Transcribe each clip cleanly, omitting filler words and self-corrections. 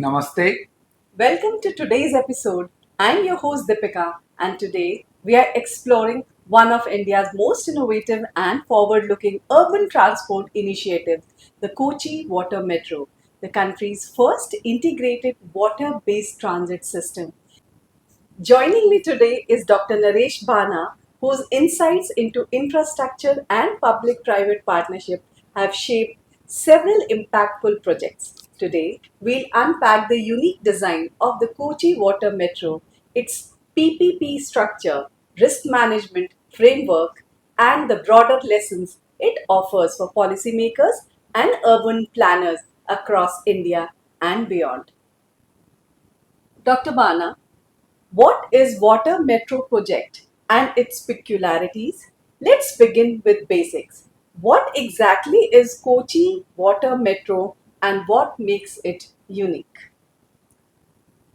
Namaste. Welcome to today's episode. I'm your host Deepika, and today we are exploring one of India's most innovative and forward looking urban transport initiatives, the Kochi Water Metro, the country's first integrated water based transit system. Joining me today is Dr. Naresh Bana, whose insights into infrastructure and public private partnership have shaped several impactful projects. Today, we'll unpack the unique design of the Kochi Water Metro, its PPP structure, risk management framework, and the broader lessons it offers for policymakers and urban planners across India and beyond. Dr. Bana, what is Water Metro project and its peculiarities? Let's begin with basics. What exactly is Kochi Water Metro and what makes it unique?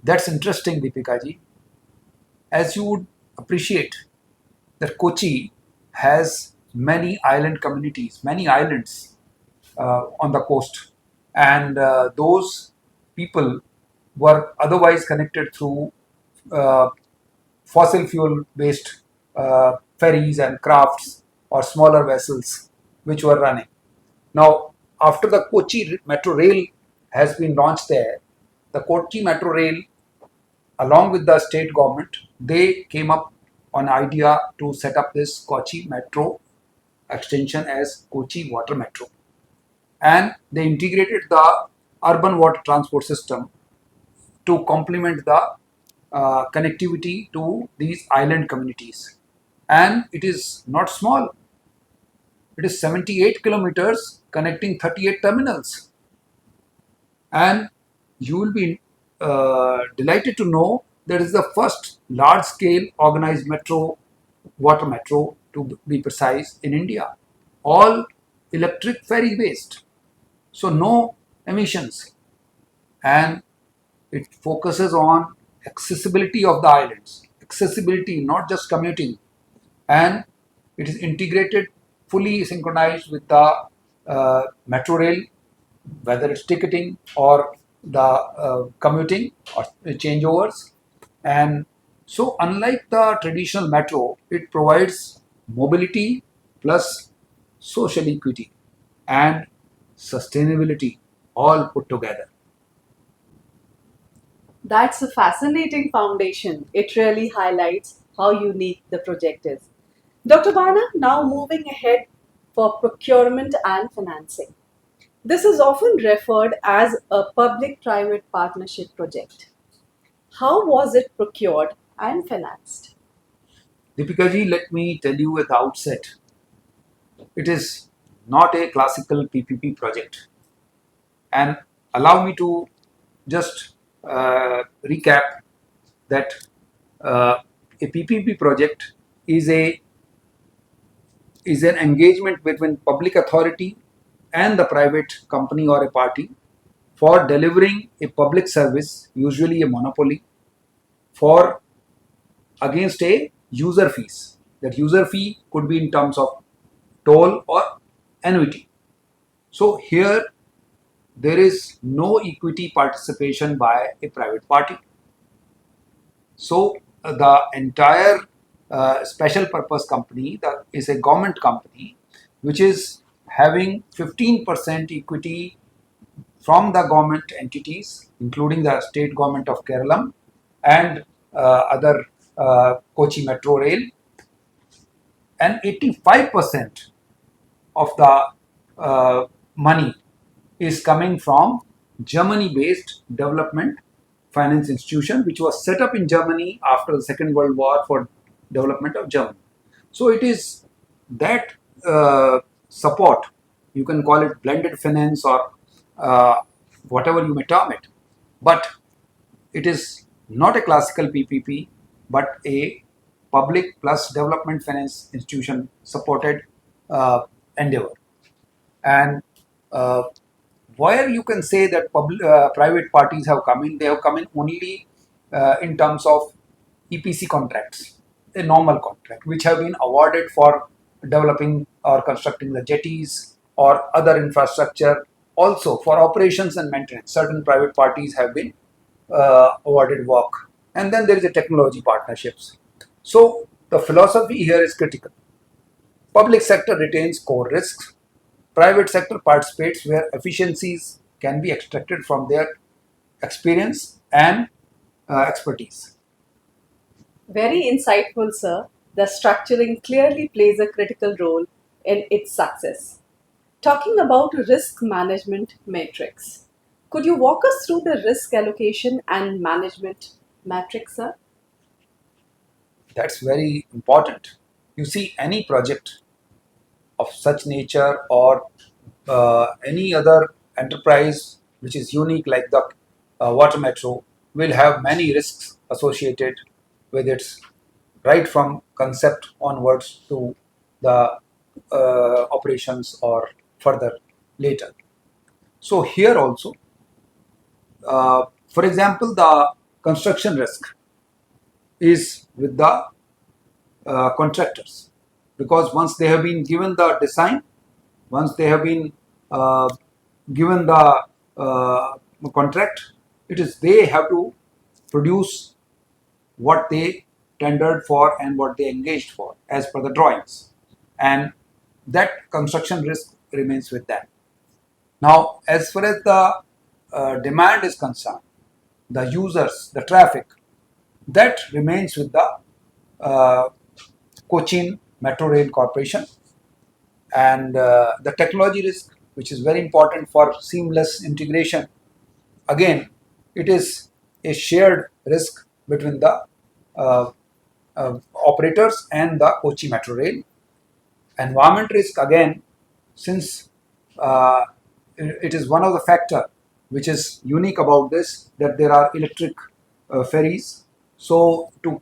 That's interesting, Deepika ji. As you would appreciate, that Kochi has many island communities, many islands on the coast, and those people were otherwise connected through uh, fossil fuel based ferries and crafts or smaller vessels which were running. Now, after the Kochi Metro Rail has been launched there, the Kochi Metro Rail, along with the state government, they came up on idea to set up this Kochi Metro extension as Kochi Water Metro, and they integrated the urban water transport system to complement the connectivity to these island communities. And it is not small. It is 78 kilometers connecting 38 terminals. And you will be delighted to know that is the first large scale organized metro, water metro to be precise, in India. All electric ferry based. So no emissions. And it focuses on accessibility of the islands. Accessibility, not just commuting. And it is integrated, fully synchronized with the metro rail, whether it's ticketing or the commuting or changeovers. And so, unlike the traditional metro, it provides mobility plus social equity and sustainability all put together. That's a fascinating foundation. It really highlights how unique the project is. Dr. Bana, now moving ahead for procurement and financing. This is often referred as a public private partnership project. How was it procured and financed? Deepika ji, let me tell you at the outset, it is not a classical PPP project. And allow me to just recap that a PPP project is an engagement between public authority and the private company or a party for delivering a public service, usually a monopoly, for against a user fees. That user fee could be in terms of toll or annuity. So here there is no equity participation by a private party. So the entire special purpose company that is a government company which is having 15% equity from the government entities, including the state government of Kerala and other Kochi Metro Rail, and 85% of the money is coming from Germany-based development finance institution, which was set up in Germany after the Second World War for development of Germany. So it is that support, you can call it blended finance or whatever you may term it, but it is not a classical PPP, but a public plus development finance institution supported endeavor. And uh, where you can say that private parties have come in, they have come in only in terms of EPC contracts, a normal contract, which have been awarded for developing or constructing the jetties or other infrastructure Also, for operations and maintenance, certain private parties have been awarded work. And then there is a technology partnerships. So the philosophy here is critical. Public sector retains core risks. Private sector participates where efficiencies can be extracted from their experience and expertise. Very insightful, sir. The structuring clearly plays a critical role in its success. Talking about risk management matrix. Could you walk us through the risk allocation and management matrix, sir? That's very important. You see, any project of such nature or any other enterprise which is unique like the water metro will have many risks associated with its right from concept onwards to the operations or further later. So here also, for example, the construction risk is with the contractors, because once they have been given the design, once they have been uh, given the contract, it is they have to produce what they tendered for and what they engaged for as per the drawings, and that construction risk remains with them. Now, as far as the demand is concerned, the users, the traffic, that remains with the uh, Kochi Metro Rail Corporation, and the technology risk, which is very important for seamless integration. Again, it is a shared risk between the uh, operators and the Kochi Metro Rail. Environment risk, again, since uh, it is one of the factor which is unique about this, that there are electric ferries. So to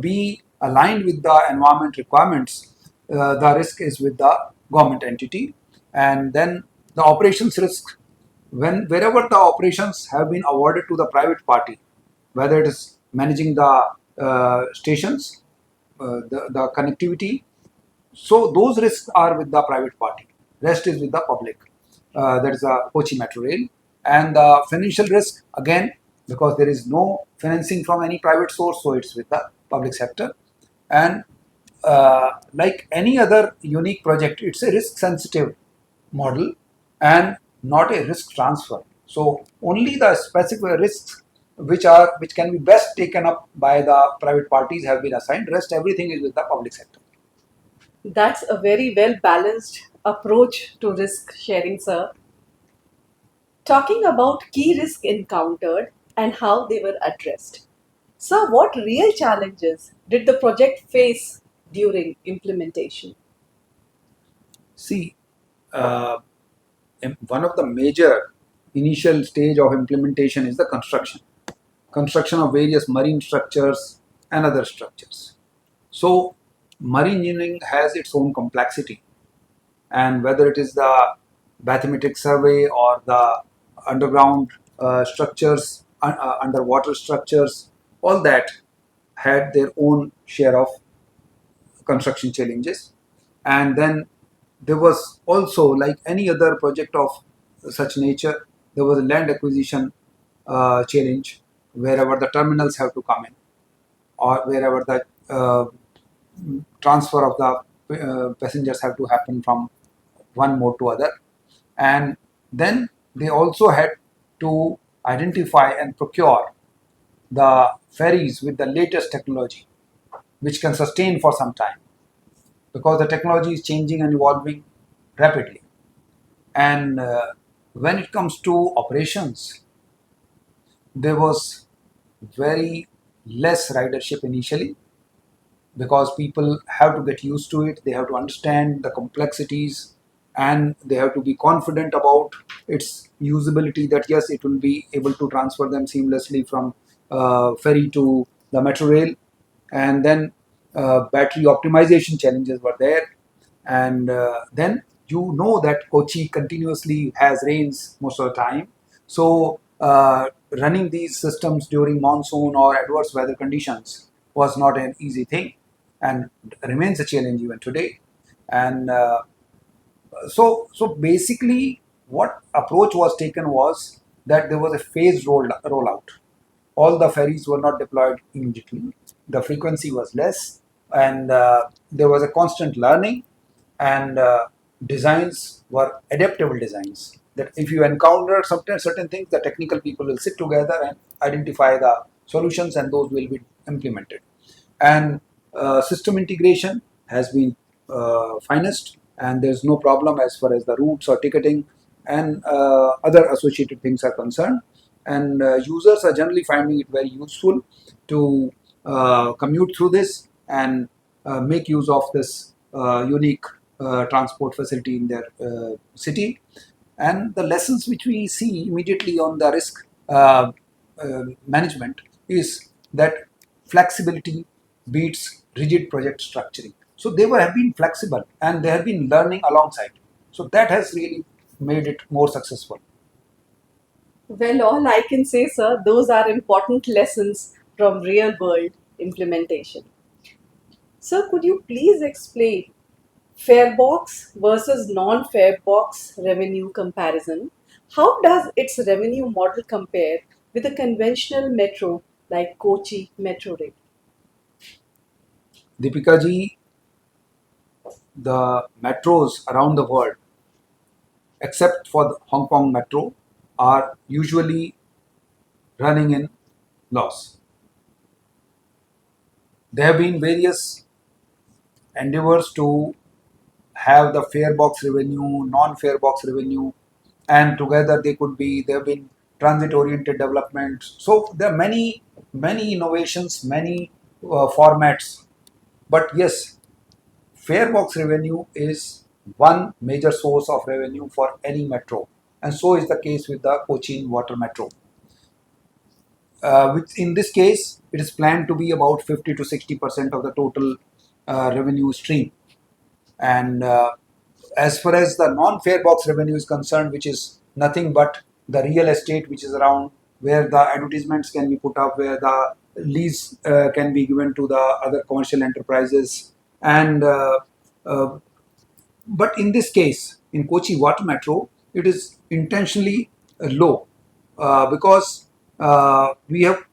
be aligned with the environment requirements, the risk is with the government entity. And then the operations risk, wherever the operations have been awarded to the private party, whether it is managing the stations, the connectivity, so those risks are with the private party. Rest is with the public. That is the Kochi Metro Rail. And the financial risk, again, because there is no financing from any private source, so it's with the public sector. And like any other unique project, it's a risk sensitive model and not a risk transfer. So only the specific risks which can be best taken up by the private parties have been assigned. Rest everything is with the public sector. That's a very well balanced approach to risk sharing, sir. Talking about key risks encountered and how they were addressed. Sir, what real challenges did the project face during implementation? See, uh, one of the major initial stage of implementation is the construction of various marine structures and other structures. So marine engineering has its own complexity, and whether it is the bathymetric survey or the underground structures, underwater structures, all that had their own share of construction challenges. And then there was also, like any other project of such nature, there was a land acquisition challenge wherever the terminals have to come in, or wherever the transfer of the passengers have to happen from one mode to other. And then they also had to identify and procure the ferries with the latest technology, which can sustain for some time, because the technology is changing and evolving rapidly. And when it comes to operations, there was very less ridership initially, because people have to get used to it, they have to understand the complexities, and they have to be confident about its usability, that yes, it will be able to transfer them seamlessly from ferry to the metro rail. And then battery optimization challenges were there. And then you know that Kochi continuously has rains most of the time. So running these systems during monsoon or adverse weather conditions was not an easy thing, and remains a challenge even today. And so basically, what approach was taken was that there was a phased rollout. All the ferries were not deployed immediately. The frequency was less, and there was a constant learning, and designs were adaptable designs. That if you encounter certain things, the technical people will sit together and identify the solutions, and those will be implemented. And system integration has been finest, and there's no problem as far as the routes or ticketing and other associated things are concerned. And users are generally finding it very useful to commute through this and make use of this unique transport facility in their city. And the lessons which we see immediately on the risk management is that flexibility beats rigid project structuring. So they have been flexible and they have been learning alongside. So that has really made it more successful. Well, all I can say, sir, those are important lessons from real world implementation. Sir, could you please explain fare box versus non-fare box revenue comparison? How does its revenue model compare with a conventional metro like Kochi Metro Rail? Deepika ji, the metros around the world, except for the Hong Kong Metro, are usually running in loss. There have been various endeavors to have the fare box revenue, non-fare box revenue, and together there have been transit-oriented developments. So there are many innovations, many formats. But yes, fare box revenue is one major source of revenue for any metro, and so is the case with the Kochi Water Metro. Which in this case, it is planned to be about 50 to 60% of the total revenue stream. And as far as the non-fare box revenue is concerned, which is nothing but the real estate which is around, where the advertisements can be put up, where the lease can be given to the other commercial enterprises. And but in this case, in Kochi Water Metro, it is intentionally low because we have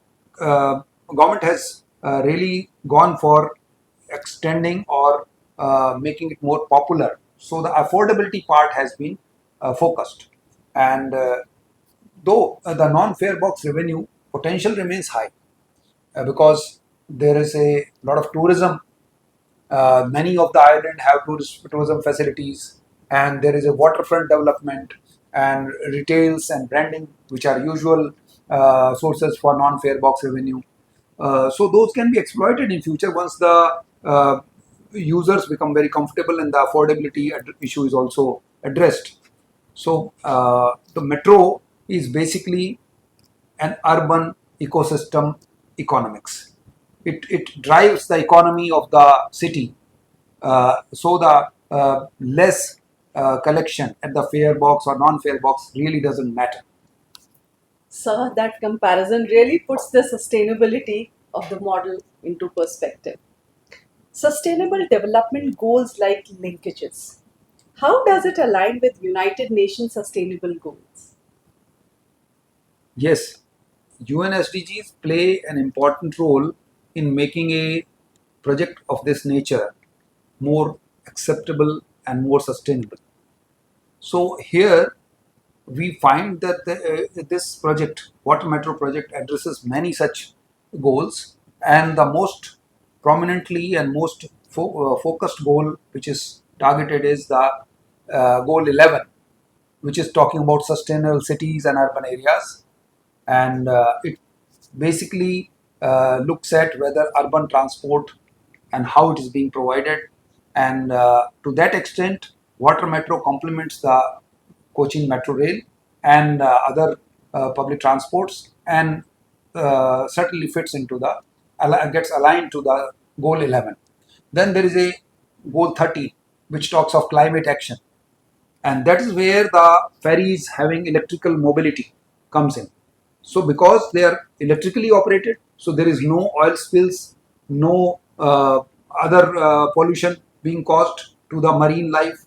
government has really gone for extending or making it more popular. So the affordability part has been focused, and though the non-fare box revenue potential remains high because there is a lot of tourism. Many of the island have tourism facilities, and there is a waterfront development and retails and branding, which are usual sources for non-fare box revenue. So those can be exploited in future once the users become very comfortable and the affordability issue is also addressed. So the metro is basically an urban ecosystem economics. It drives the economy of the city. So the less collection at the fare box or non-fare box really doesn't matter. Sir, that comparison really puts the sustainability of the model into perspective. Sustainable development goals like linkages. How does it align with United Nations sustainable goals? Yes, UN SDGs play an important role in making a project of this nature more acceptable and more sustainable. So here we find that this project, Water Metro project, addresses many such goals, and the most prominently and most focused goal which is targeted is the goal 11, which is talking about sustainable cities and urban areas. And it basically looks at whether urban transport and how it is being provided. And to that extent, Water Metro complements the Kochi Metro Rail and other public transports, and certainly fits into the gets aligned to the goal 11. Then there is a goal 30, which talks of climate action, and that is where the ferries having electrical mobility comes in. So because they are electrically operated, so there is no oil spills, no other pollution being caused to the marine life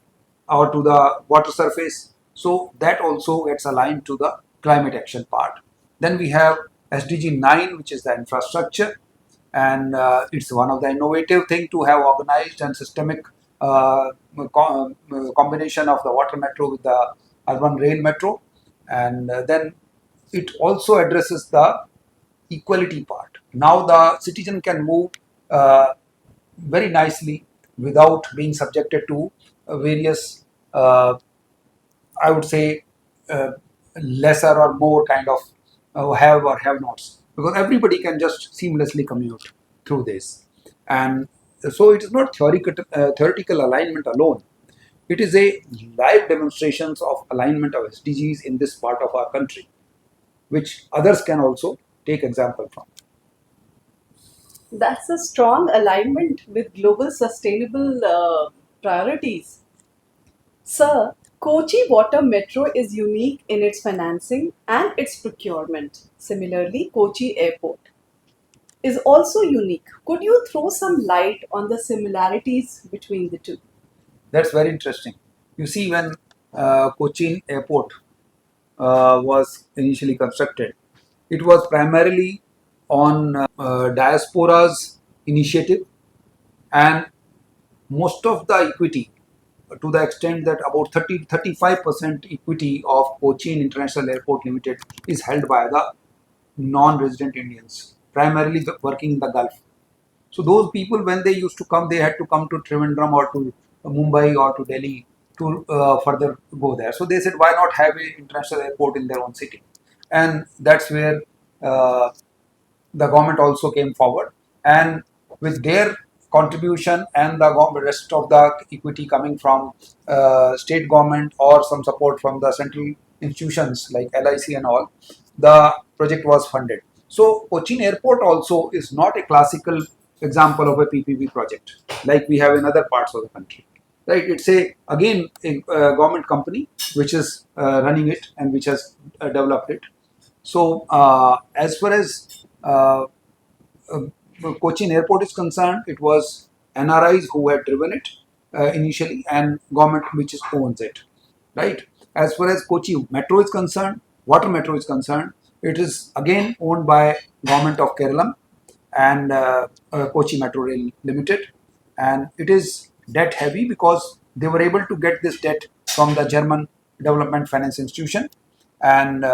or to the water surface. So that also gets aligned to the climate action part. Then we have SDG 9, which is the infrastructure, and it's one of the innovative thing to have organized and systemic combination of the water metro with the urban rail metro, and then it also addresses the equality part. Now the citizen can move uh, very nicely without being subjected to various, I would say, uh, lesser or more kind of have or have nots, because everybody can just seamlessly commute through this. And so it is not theoretical alignment alone. It is a live demonstrations of alignment of SDGs in this part of our country, which others can also take example from. That's a strong alignment with global sustainable priorities. Sir, Kochi Water Metro is unique in its financing and its procurement. Similarly, Kochi Airport is also unique. Could you throw some light on the similarities between the two? That's very interesting. You see, when Cochin Airport was initially constructed, it was primarily on diaspora's initiative, and most of the equity, to the extent that about 30 35% equity of Cochin International Airport Limited is held by the non-resident Indians, primarily working in the Gulf. So those people, when they used to come, they had to come to Trivandrum or to Mumbai or to Delhi to further go there. So they said, why not have an international airport in their own city? And that's where uh, the government also came forward, and with their contribution and the rest of the equity coming from state government or some support from the central institutions like LIC and all, the project was funded. So Cochin Airport also is not a classical example of a PPP project like we have in other parts of the country. Right? It's a again a government company which is running it and which has developed it. So as far as uh, Cochin Airport is concerned, it was NRIs who had driven it initially, and government which is owns it, right? As far as Kochi Metro is concerned, Water Metro is concerned, it is again owned by government of Kerala and Kochi Metro Rail Limited, and it is debt heavy because they were able to get this debt from the German Development Finance Institution, and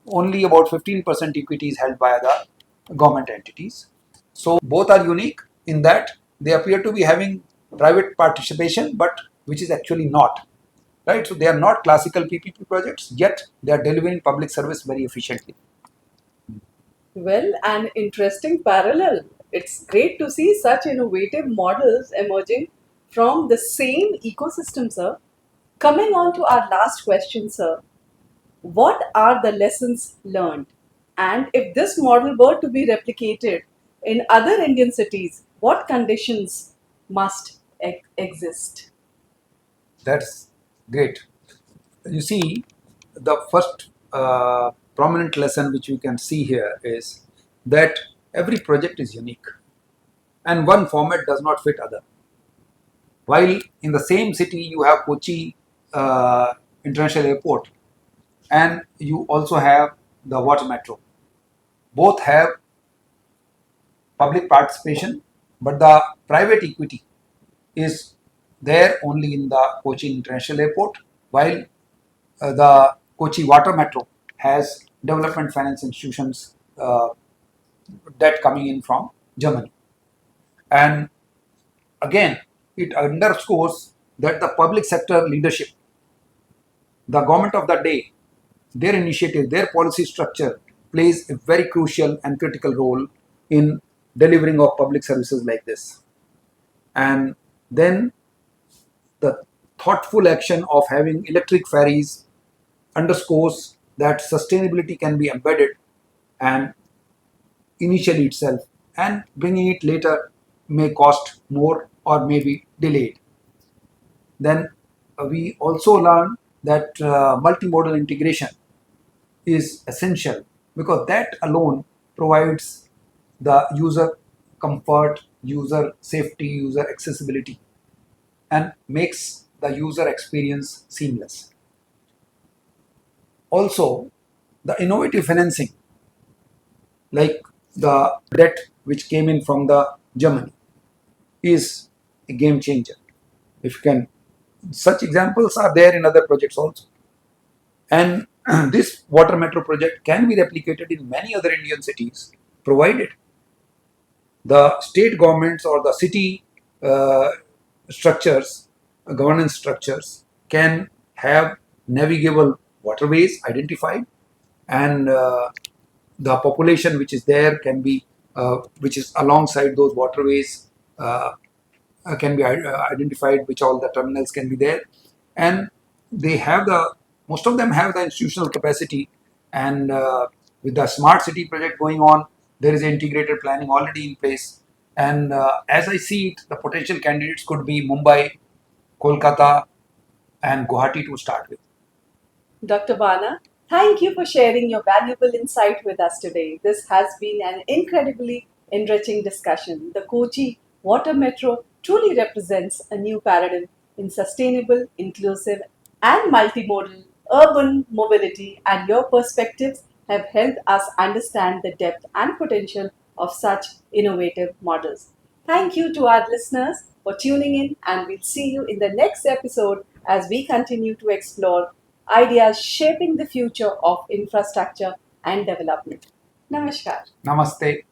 only about 15% equity is held by the government entities. So both are unique in that they appear to be having private participation, but which is actually not. Right? So they are not classical PPP projects, yet they are delivering public service very efficiently. Well, an interesting parallel. It's great to see such innovative models emerging from the same ecosystem, sir. Coming on to our last question, sir. What are the lessons learned? And if this model were to be replicated in other Indian cities, what conditions must exist? That's great. You see, the first prominent lesson which we can see here is that every project is unique and one format does not fit other. While in the same city you have Kochi International Airport and you also have the Water Metro. Both have public participation, but the private equity is there only in the Kochi International Airport, while the Kochi Water Metro has development finance institutions debt coming in from Germany. And again, it underscores that the public sector leadership, the government of the day, their initiative, their policy structure plays a very crucial and critical role in delivering of public services like this. And then the thoughtful action of having electric ferries underscores that sustainability can be embedded and initially itself, and bringing it later may cost more or may be delayed. Then we also learn that multimodal integration is essential because that alone provides the user comfort, user safety, user accessibility, and makes the user experience seamless. Also, the innovative financing, like the debt which came in from the Germany, is a game changer. If you can, such examples are there in other projects also. And this water metro project can be replicated in many other Indian cities, provided the state governments or the city uh, structures, governance structures, can have navigable waterways identified, and the population which is there can be, which is alongside those waterways, can be identified, which all the terminals can be there, and they have the, most of them have the institutional capacity, and with the smart city project going on, there is integrated planning already in place, and as I see it, the potential candidates could be Mumbai, Kolkata, and Guwahati to start with. Dr. Bana, thank you for sharing your valuable insight with us today. This has been an incredibly enriching discussion. The Kochi Water Metro truly represents a new paradigm in sustainable, inclusive, and multimodal urban mobility, and your perspectives have helped us understand the depth and potential of such innovative models. Thank you to our listeners for tuning in, and we'll see you in the next episode as we continue to explore ideas shaping the future of infrastructure and development. Namaskar. Namaste.